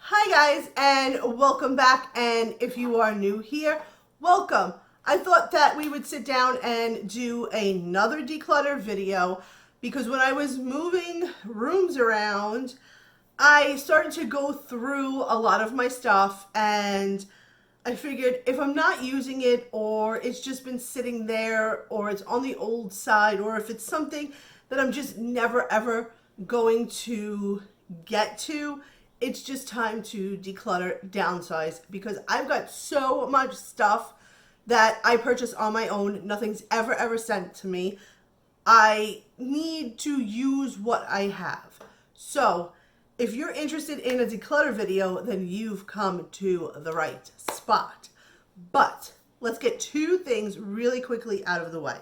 Hi guys, and welcome back, and if you are new here, welcome. I thought that we would sit down and do another declutter video because when I was moving rooms around, I started to go through a lot of my stuff, and I figured if I'm not using it, or it's just been sitting there, or it's on the old side, or if it's something that I'm just never ever going to get to, it's just time to declutter, downsize, because I've got so much stuff that I purchase on my own. Nothing's ever sent to me. I need to use what I have. So if you're interested in a declutter video, then you've come to the right spot. But let's get two things really quickly out of the way.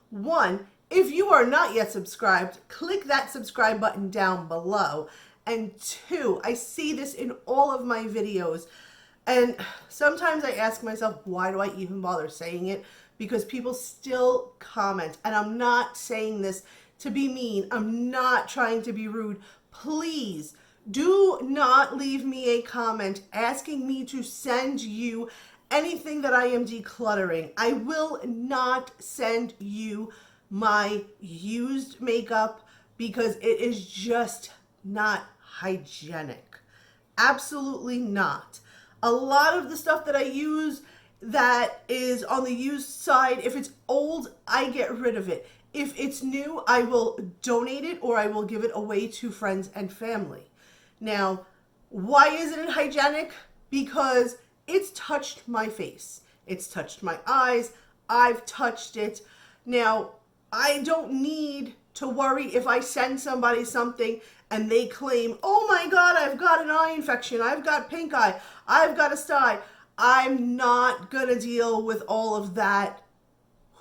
One, if you are not yet subscribed, click that subscribe button down below. And two, I see this in all of my videos, and sometimes I ask myself, why do I even bother saying it? Because people still comment, and I'm not saying this to be mean. I'm not trying to be rude. Please do not leave me a comment asking me to send you anything that I am decluttering. I will not send you my used makeup because it is just not hygienic. Absolutely not. A lot of the stuff that I use that is on the used side, if it's old, I get rid of it. If it's new, I will donate it or I will give it away to friends and family. Now, why isn't it hygienic? Because it's touched my face. It's touched my eyes. I've touched it. Now, I don't need to worry if I send somebody something and they claim, oh my God, I've got an eye infection, I've got pink eye, I've got a sty. I'm not gonna deal with all of that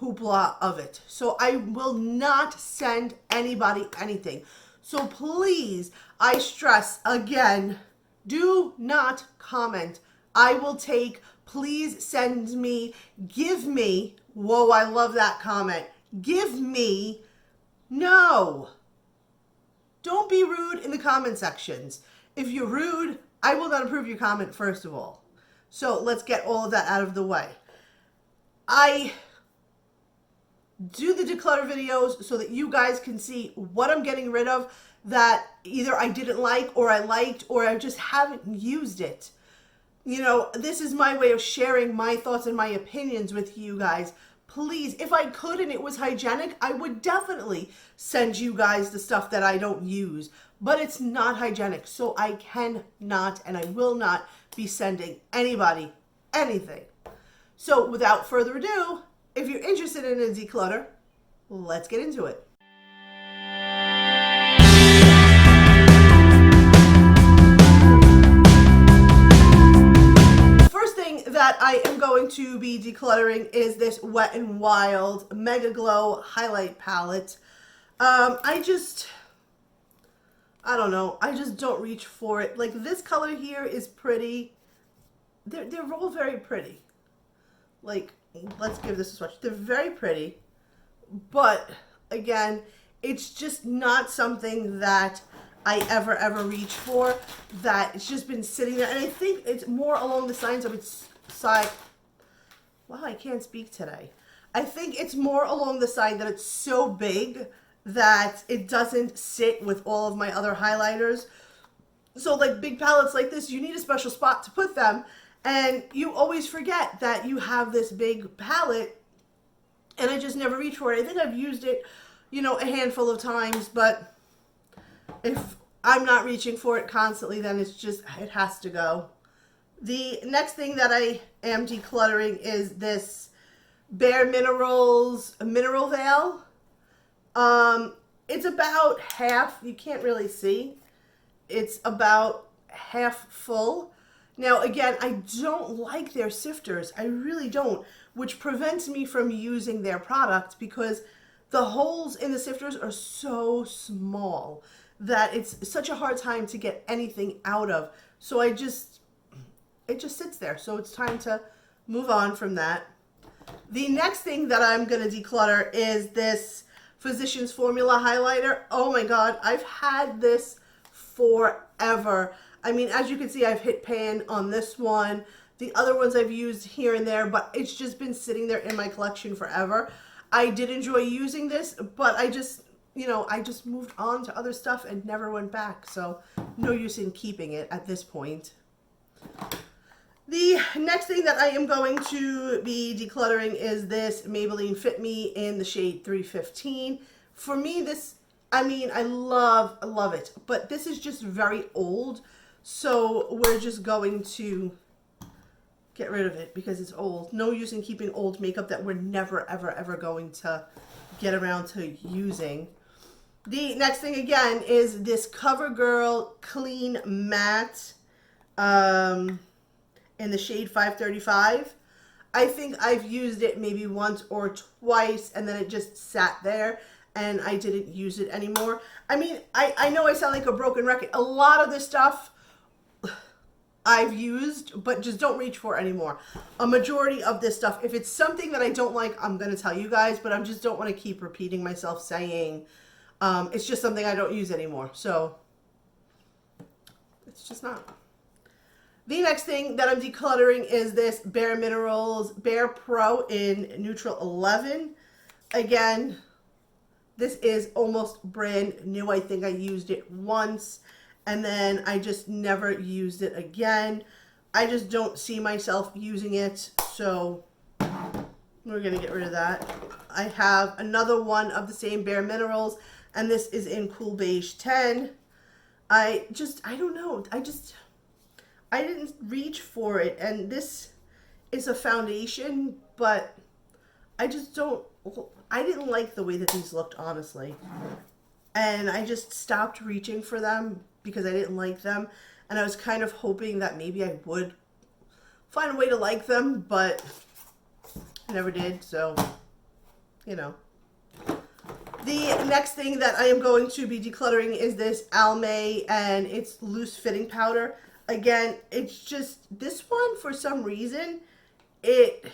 hoopla of it. So I will not send anybody anything. So please, I stress again, do not comment. I will take, please send me, give me, whoa, I love that comment, give me. No. Don't be rude in the comment sections. If you're rude, I will not approve your comment, first of all. So let's get all of that out of the way. I do the declutter videos so that you guys can see what I'm getting rid of that either I didn't like or I liked or I just haven't used it. You know, this is my way of sharing my thoughts and my opinions with you guys. Please, if I could and it was hygienic, I would definitely send you guys the stuff that I don't use. But it's not hygienic, so I cannot and I will not be sending anybody anything. So without further ado, if you're interested in a declutter, let's get into it. That I am going to be decluttering is this Wet n Wild Mega Glow highlight palette. I don't know, I just don't reach for it. Like, this color here is pretty. They're all very pretty. Like, let's give this a swatch. They're very pretty, but again, it's just not something that I ever reach for. That it's just been sitting there, and I think it's more along the lines of its side. Wow, I can't speak today. I think it's more along the side that it's so big that it doesn't sit with all of my other highlighters. So like big palettes like this, you need a special spot to put them, and you always forget that you have this big palette, and I just never reach for it. I think I've used it, you know, a handful of times, but if I'm not reaching for it constantly, then it's just, it has to go. The next thing that I am decluttering is this Bare Minerals Mineral Veil. It's about half, you can't really see, it's about half full. Now again, I don't like their sifters, I really don't, which prevents me from using their product because the holes in the sifters are so small that it's such a hard time to get anything out of. So it just sits there. So it's time to move on from that. The next thing that I'm going to declutter is this Physicians Formula highlighter. Oh my God, I've had this forever. I mean, as you can see, I've hit pan on this one. The other ones I've used here and there, but it's just been sitting there in my collection forever. I did enjoy using this, but I just, you know, I just moved on to other stuff and never went back. So no use in keeping it at this point. The next thing that I am going to be decluttering is this Maybelline Fit Me in the shade 315. For me, this, I mean, I love it, but this is just very old. So we're just going to get rid of it because it's old. No use in keeping old makeup that we're never, ever going to get around to using. The next thing again is this CoverGirl Clean Matte in the shade 535. I think I've used it maybe once or twice and then it just sat there and I didn't use it anymore. I mean, I know I sound like a broken record. A lot of this stuff I've used, but just don't reach for anymore. A majority of this stuff, if it's something that I don't like, I'm going to tell you guys, but I just don't want to keep repeating myself saying it's just something I don't use anymore. So it's just not. The next thing that I'm decluttering is this Bare Minerals Bare Pro in Neutral 11. Again, this is almost brand new. I think I used it once and then I just never used it again. I just don't see myself using it, so we're going to get rid of that. I have another one of the same Bare Minerals, and this is in Cool Beige 10. I don't know. I didn't reach for it, and this is a foundation, but I didn't like the way that these looked, honestly. And I just stopped reaching for them because I didn't like them, and I was kind of hoping that maybe I would find a way to like them, but I never did, so, you know. The next thing that I am going to be decluttering is this Almay, and it's loose fitting powder. Again, it's just, this one, for some reason, it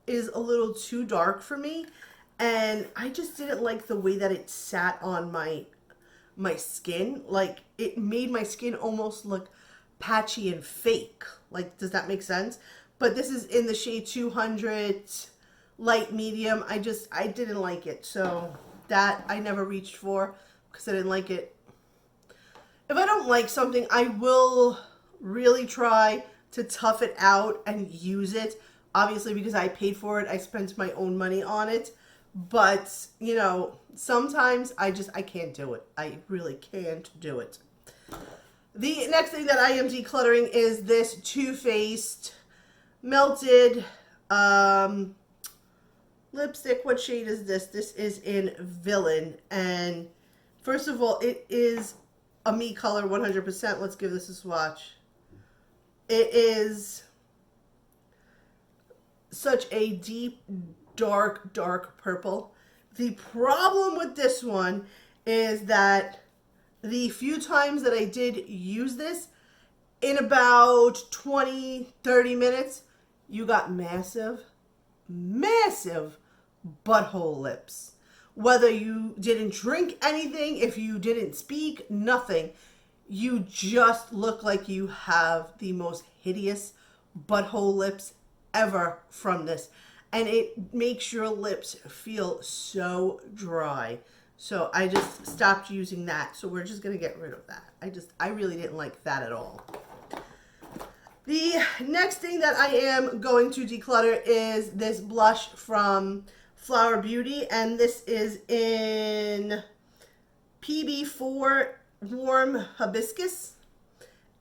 is a little too dark for me, and I just didn't like the way that it sat on my skin. Like, it made my skin almost look patchy and fake. Like, does that make sense? But this is in the shade 200 light medium. I didn't like it, so that I never reached for because I didn't like it. If I don't like something, I will really try to tough it out and use it. Obviously, because I paid for it, I spent my own money on it. But, you know, sometimes I can't do it. I really can't do it. The next thing that I am decluttering is this Too Faced Melted lipstick. What shade is this? This is in Villain. And first of all, it is a me color 100%. Let's give this a swatch. It is such a deep, dark purple. The problem with this one is that the few times that I did use this, in about 20-30 minutes, you got massive butthole lips. Whether you didn't drink anything, if you didn't speak, nothing, you just look like you have the most hideous butthole lips ever from this. And it makes your lips feel so dry. So I just stopped using that. So we're just going to get rid of that. I really didn't like that at all. The next thing that I am going to declutter is this blush from Flower Beauty. And this is in PB4 Warm Hibiscus.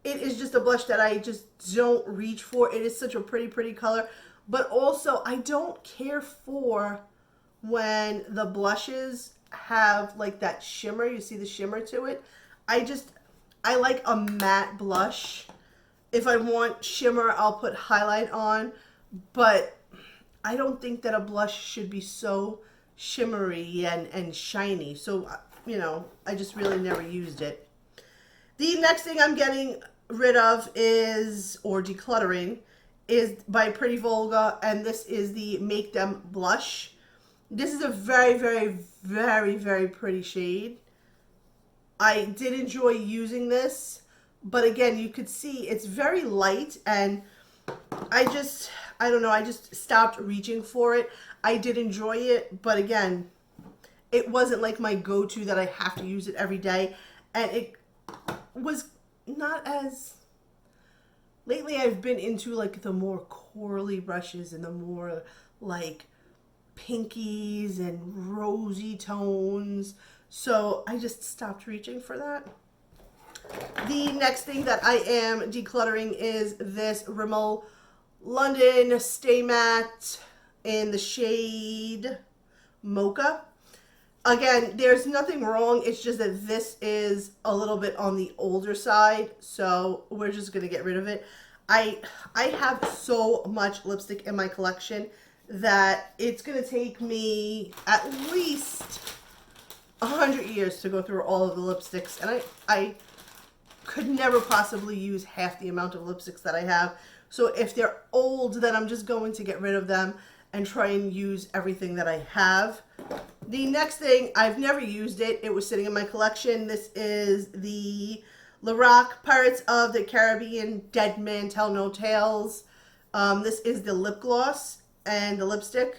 It is just a blush that I just don't reach for. It is such a pretty color. But also, I don't care for when the blushes have like that shimmer. You see the shimmer to it? I like a matte blush. If I want shimmer, I'll put highlight on. But I don't think that a blush should be so shimmery and shiny. So, you know, I just really never used it. The next thing I'm getting rid of is, or decluttering, is by Pretty Volga, and this is the Make Them blush. This is a very pretty shade. I did enjoy using this, But again, you could see it's very light, and I don't know, I just stopped reaching for it. I did enjoy it, but again, it wasn't like my go-to that I have to use it every day. And it was not as, lately I've been into like the more corally brushes and the more like pinkies and rosy tones. So I just stopped reaching for that. The next thing that I am decluttering is this Rimmel London Stay Matte in the shade Mocha. Again, there's nothing wrong. It's just that this is a little bit on the older side, so we're just going to get rid of it. I have so much lipstick in my collection that it's going to take me at least 100 years to go through all of the lipsticks, and I could never possibly use half the amount of lipsticks that I have. So if they're old, then I'm just going to get rid of them and try and use everything that I have. The next thing, I've never used it. It was sitting in my collection. This is the Lorac Pirates of the Caribbean Dead Man Tell No Tales. This is the lip gloss and the lipstick.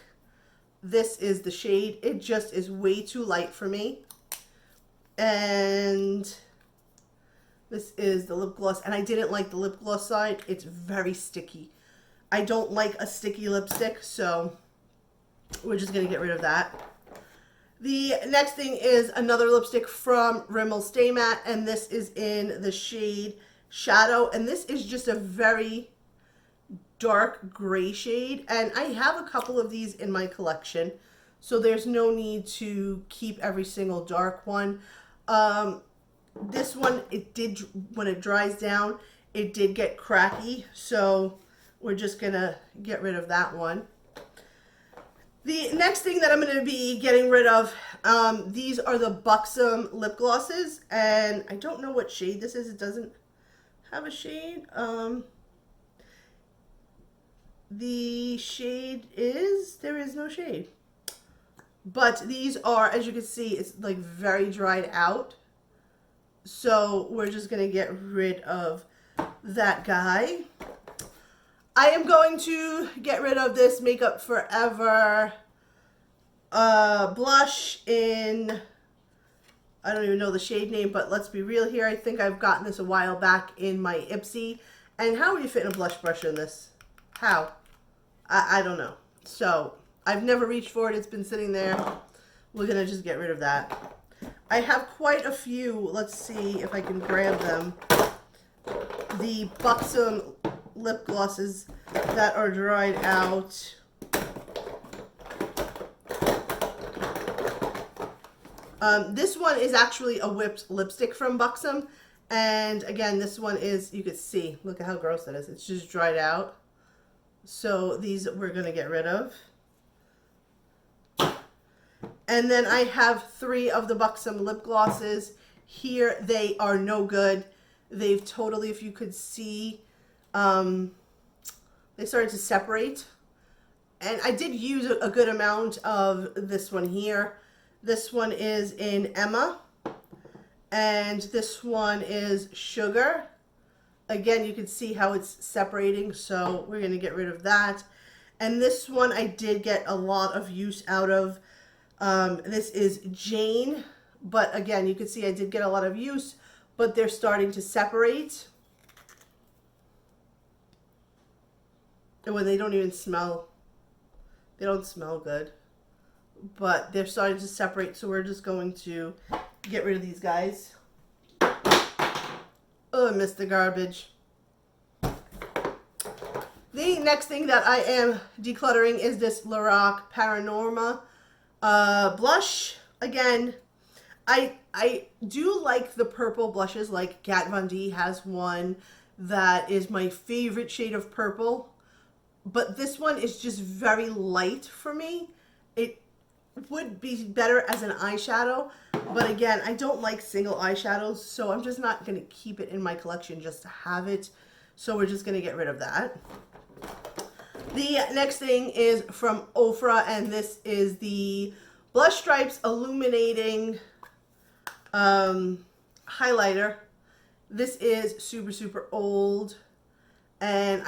This is the shade. It just is way too light for me. And this is the lip gloss, and I didn't like the lip gloss side. It's very sticky. I don't like a sticky lipstick, so we're just going to get rid of that. The next thing is another lipstick from Rimmel Stay Matte, and this is in the shade Shadow, and this is just a very dark gray shade, and I have a couple of these in my collection, so there's no need to keep every single dark one. This one, it did, when it dries down, it did get cracky, so we're just gonna get rid of that one. The next thing that I'm gonna be getting rid of, these are the Buxom lip glosses, and I don't know what shade this is. It doesn't have a shade. The shade is, there is no shade. But these are, as you can see, it's like very dried out. So we're just going to get rid of that guy. I am going to get rid of this Makeup Forever blush in, I don't even know the shade name, but let's be real here. I think I've gotten this a while back in my Ipsy. And how would you fit in a blush brush in this? How? I don't know. So I've never reached for it. It's been sitting there. We're going to just get rid of that. I have quite a few. Let's see if I can grab them. The Buxom lip glosses that are dried out. This one is actually a whipped lipstick from Buxom. And again, this one is, you could see, look at how gross that is. It's just dried out. So these we're going to get rid of. And then I have 3 of the Buxom lip glosses. Here they are no good. They've totally, if you could see, they started to separate. And I did use a good amount of this one here. This one is in Emma. And this one is Sugar. Again, you can see how it's separating, so we're going to get rid of that. And this one I did get a lot of use out of. This is Jane, but again, you can see I did get a lot of use, but they're starting to separate. And when they don't even smell, they don't smell good, but they're starting to separate, so we're just going to get rid of these guys. Oh, I missed the garbage. The next thing that I am decluttering is this Lorac Paranorma blush. Again, I do like the purple blushes, like Kat Von D has one that is my favorite shade of purple, but this one is just very light for me. It would be better as an eyeshadow, but again, I don't like single eyeshadows, so I'm just not going to keep it in my collection just to have it, so we're just going to get rid of that. The next thing is from Ofra, and this is the Blush Stripes Illuminating highlighter. This is super, super old. And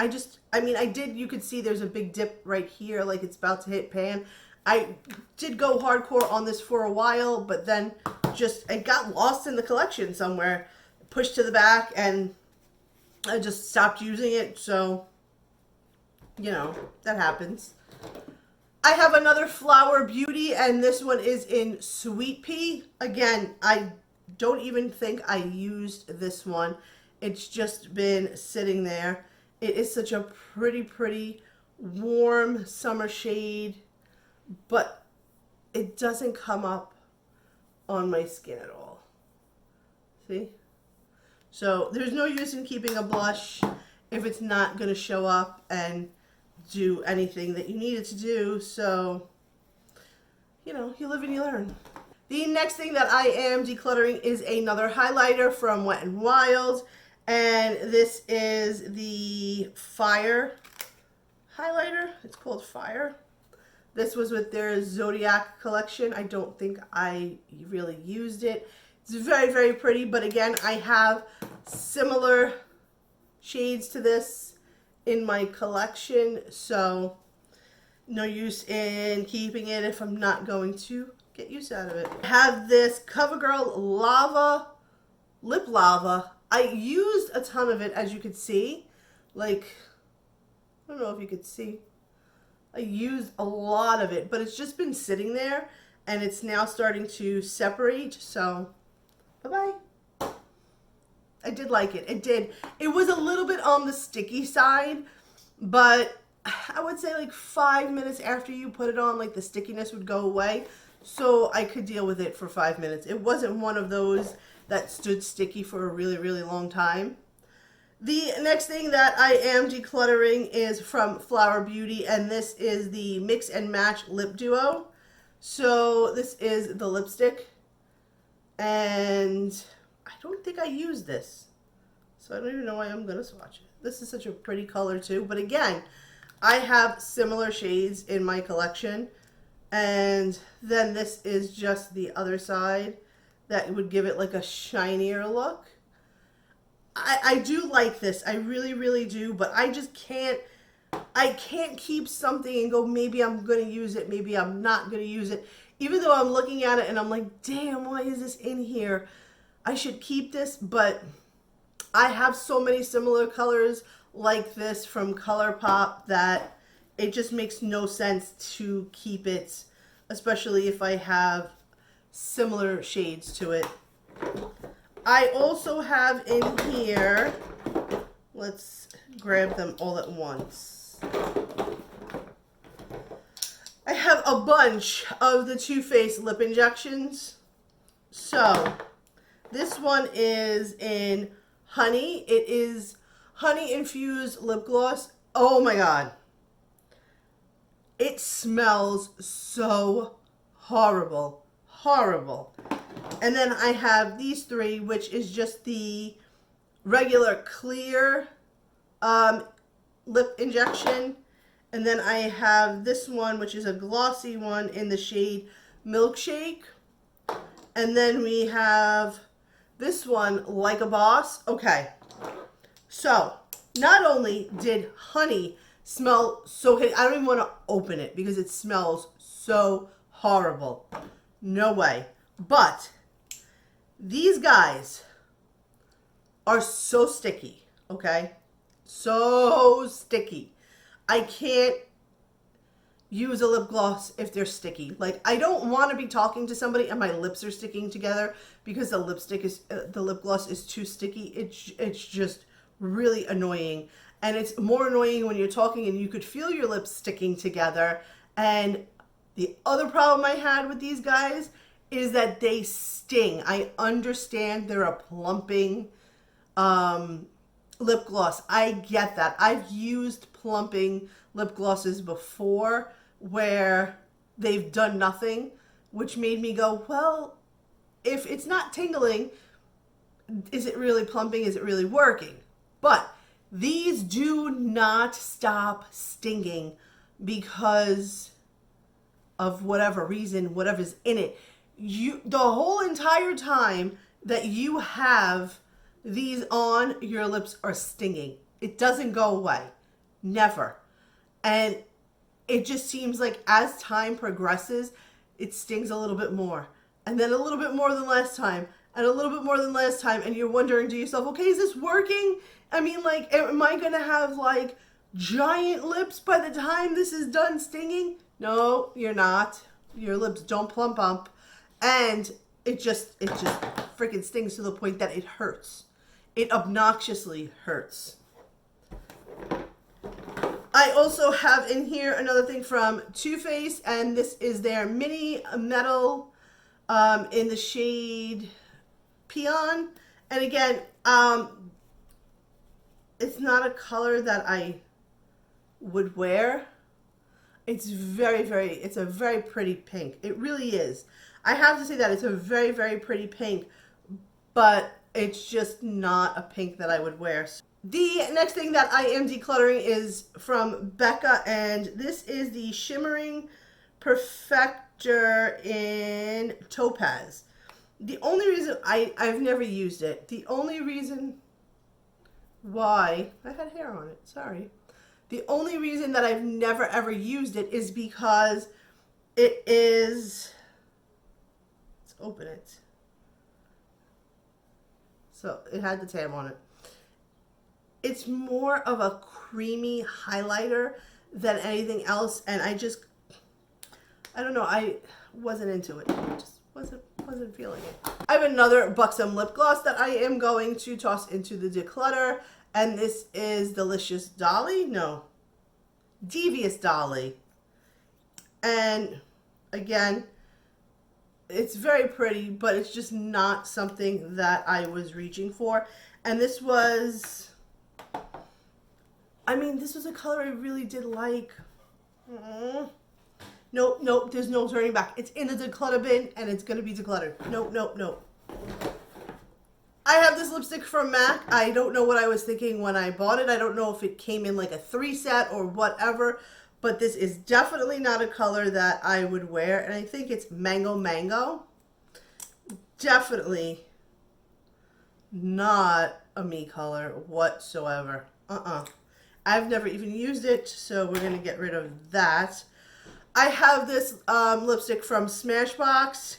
you could see there's a big dip right here, like it's about to hit pan. I did go hardcore on this for a while, but then it got lost in the collection somewhere, pushed to the back, and I just stopped using it. So, that happens. I have another Flower Beauty, and this one is in Sweet Pea. Again, I don't even think I used this one. It's just been sitting there. It is such a pretty, pretty warm summer shade, but it doesn't come up on my skin at all. See? So there's no use in keeping a blush if it's not going to show up and do anything that you need it to do. So, you live and you learn. The next thing that I am decluttering is another highlighter from Wet n Wild. And this is the Fire highlighter. It's called Fire. This was with their Zodiac collection. I don't think I really used it. It's very, very pretty. But again, I have similar shades to this in my collection. So no use in keeping it if I'm not going to get use out of it. I have this CoverGirl Lava Lip Lava. I used a ton of it, as you could see. Like, I don't know if you could see. I used a lot of it, but it's just been sitting there, and it's now starting to separate, so bye-bye. I did like it. It did. It was a little bit on the sticky side, but I would say like 5 minutes after you put it on, like the stickiness would go away, so I could deal with it for 5 minutes. It wasn't one of those that stood sticky for a really, really long time. The next thing that I am decluttering is from Flower Beauty, and this is the Mix and Match Lip Duo. So this is the lipstick, and I don't think I used this, so I don't even know why I'm going to swatch it. This is such a pretty color too, but again, I have similar shades in my collection, and then this is just the other side that would give it like a shinier look. I do like this. I really, really do, but I just can't keep something and go, maybe I'm going to use it, maybe I'm not going to use it. Even though I'm looking at it and I'm like, damn, why is this in here? I should keep this, but I have so many similar colors like this from ColourPop that it just makes no sense to keep it, especially if I have similar shades to it. I also have in here, let's grab them all at once. I have a bunch of the Too Faced lip injections. So this one is in Honey. It is honey infused lip gloss. Oh my God. It smells so horrible. Horrible. And then I have these three, which is just the regular clear lip injection. And then I have this one, which is a glossy one in the shade Milkshake. And then we have this one, Like a Boss. Okay. So not only did Honey smell so hideous, I don't even want to open it because it smells so horrible. No way. But these guys are so sticky, okay? So sticky. I can't use a lip gloss if they're sticky. Like, I don't want to be talking to somebody and my lips are sticking together because the lip gloss is too sticky. It's just really annoying. And it's more annoying when you're talking and you could feel your lips sticking together. And the other problem I had with these guys is that they sting. I understand they're a plumping lip gloss. I get that. I've used plumping lip glosses before where they've done nothing, which made me go, well, if it's not tingling, is it really plumping? Is it really working? But these do not stop stinging because of whatever reason, whatever's in it. The whole entire time that you have these on, your lips are stinging. It doesn't go away. Never. And it just seems like as time progresses, it stings a little bit more. And then a little bit more than last time. And a little bit more than last time. And you're wondering to yourself, okay, is this working? I mean, like, am I going to have, like, giant lips by the time this is done stinging? No, you're not. Your lips don't plump up. And it just freaking stings to the point that it hurts. It obnoxiously hurts. I also have in here another thing from Too Faced, and this is their mini metal in the shade Peon. And again, it's not a color that I would wear. It's it's a very pretty pink. It really is. I have to say that it's a very, very pretty pink, but it's just not a pink that I would wear. The next thing that I am decluttering is from Becca, and this is the Shimmering Perfector in Topaz. The only reason I've never used it, the only reason why, I had hair on it, sorry. The only reason that I've never ever used it is because it is, let's open it. So it had the tab on it. It's more of a creamy highlighter than anything else, and I don't know, I wasn't into it. I just wasn't feeling it. I have another Buxom lip gloss that I am going to toss into the declutter, and this is Delicious Dolly. No, Devious Dolly. And again, it's very pretty, but it's just not something that I was reaching for. And this was, I mean, this was a color I really did like. Nope, there's no turning back. It's in the declutter bin, and it's going to be decluttered. Nope. I have this lipstick from MAC. I don't know what I was thinking when I bought it. I don't know if it came in like a 3-set or whatever, but this is definitely not a color that I would wear, and I think it's Mango. Definitely not a me color whatsoever. I've never even used it, so we're going to get rid of that. I have this lipstick from Smashbox,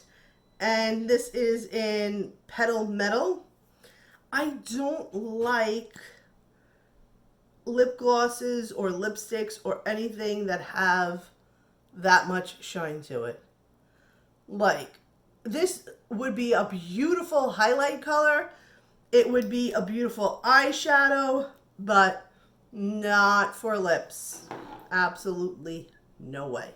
and this is in Petal Metal. I don't like lip glosses or lipsticks or anything that have that much shine to it. Like, this would be a beautiful highlight color. It would be a beautiful eyeshadow, but not for lips. Absolutely no way.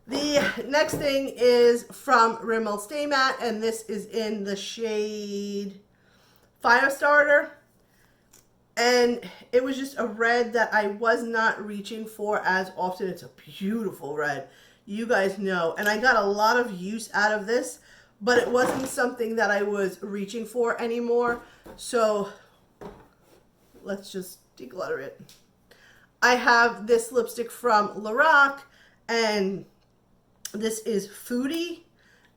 The next thing is from Rimmel Stay Matte, and this is in the shade Firestarter. And it was just a red that I was not reaching for as often. It's a beautiful red, you guys know. And I got a lot of use out of this, but it wasn't something that I was reaching for anymore. So let's just declutter it. I have this lipstick from Lorac, and this is Foodie.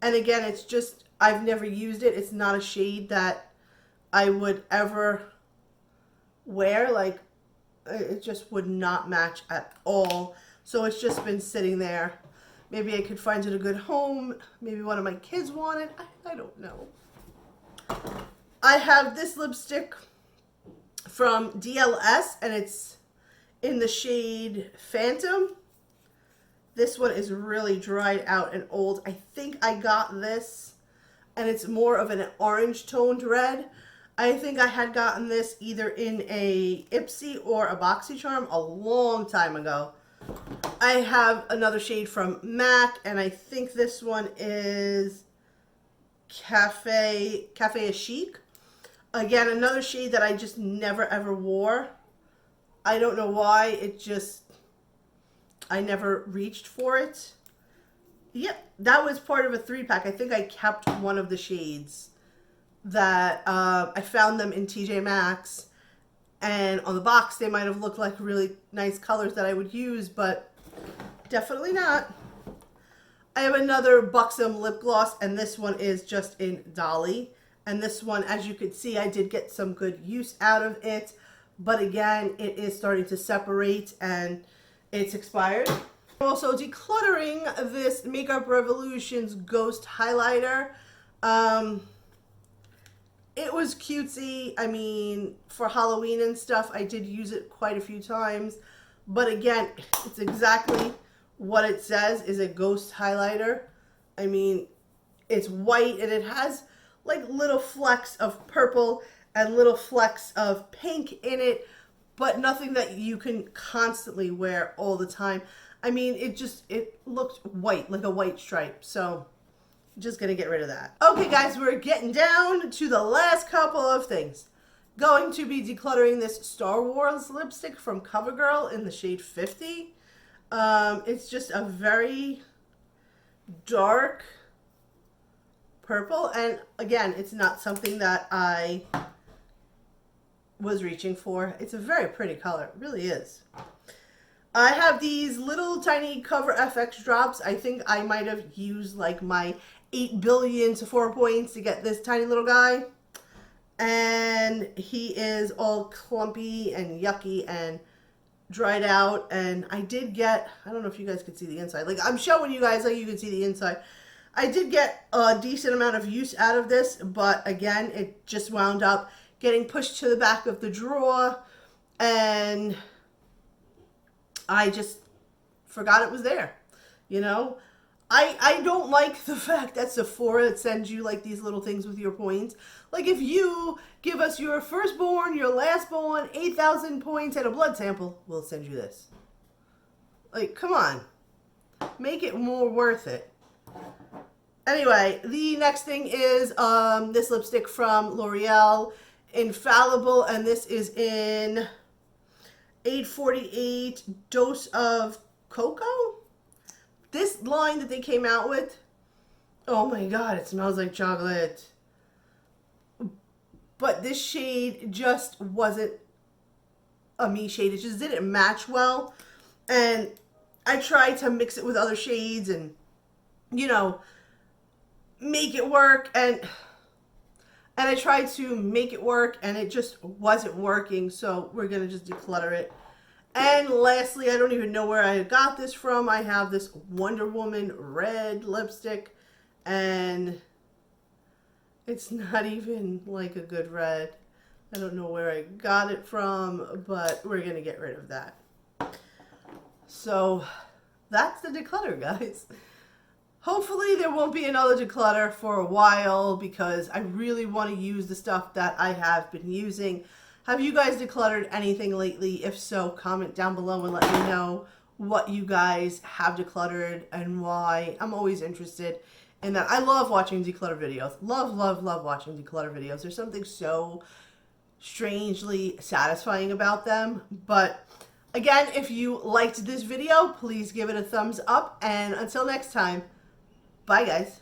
And again, it's just, I've never used it. It's not a shade that I would ever wear. Like, it just would not match at all. So it's just been sitting there. Maybe I could find it a good home. Maybe one of my kids want it. I don't know. I have this lipstick from DLS, and it's in the shade Phantom. This one is really dried out and old. I think I got this, and it's more of an orange toned red. I think I had gotten this either in a Ipsy or a BoxyCharm a long time ago. I have another shade from MAC, and I think this one is Cafe Chic. Again, another shade that I just never ever wore. I don't know why. I never reached for it. Yep, that was part of a 3-pack. I think I kept one of the shades that I found them in TJ Maxx, and on the box they might have looked like really nice colors that I would use, but definitely not. I have another Buxom lip gloss, and this one is just in Dolly, And this one, as you could see, I did get some good use out of it. But again, it is starting to separate and it's expired. I'm also decluttering this Makeup Revolution's Ghost Highlighter. It was cutesy. I mean, for Halloween and stuff, I did use it quite a few times. But again, it's exactly what it says, is a ghost highlighter. I mean, it's white and it has like little flecks of purple and little flecks of pink in it, but nothing that you can constantly wear all the time. I mean, it looked white, like a white stripe. So just gonna get rid of that. Okay guys, we're getting down to the last couple of things. Going to be decluttering this Star Wars lipstick from CoverGirl in the shade 50. It's just a very dark purple, and again, it's not something that I was reaching for. It's a very pretty color, it really is. I have these little tiny Cover FX drops. I think I might have used like my 8 billion Sephora points to get this tiny little guy. And he is all clumpy and yucky and dried out. And I did get, I don't know if you guys could see the inside. Like, I'm showing you guys like you can see the inside. I did get a decent amount of use out of this, but again, it just wound up getting pushed to the back of the drawer, and I just forgot it was there, you know? I don't like the fact that Sephora sends you like these little things with your points. Like, if you give us your firstborn, your lastborn, 8,000 points and a blood sample, we'll send you this. Like, come on. Make it more worth it. Anyway, the next thing is this lipstick from L'Oreal, Infallible, and this is in 848 Dose of Cocoa. This line that they came out with, oh my god, it smells like chocolate. But this shade just wasn't a me shade. It just didn't match well. And I tried to mix it with other shades and, you know, make it work. And I tried to make it work and it just wasn't working. So we're going to just declutter it. And lastly, I don't even know where I got this from. I have this Wonder Woman red lipstick, and it's not even like a good red. I don't know where I got it from, but we're going to get rid of that. So that's the declutter, guys. Hopefully there won't be another declutter for a while because I really want to use the stuff that I have been using. Have you guys decluttered anything lately? If so, comment down below and let me know what you guys have decluttered and why. I'm always interested in that. I love watching declutter videos. Love, love, love watching declutter videos. There's something so strangely satisfying about them. But again, if you liked this video, please give it a thumbs up. And until next time, bye guys.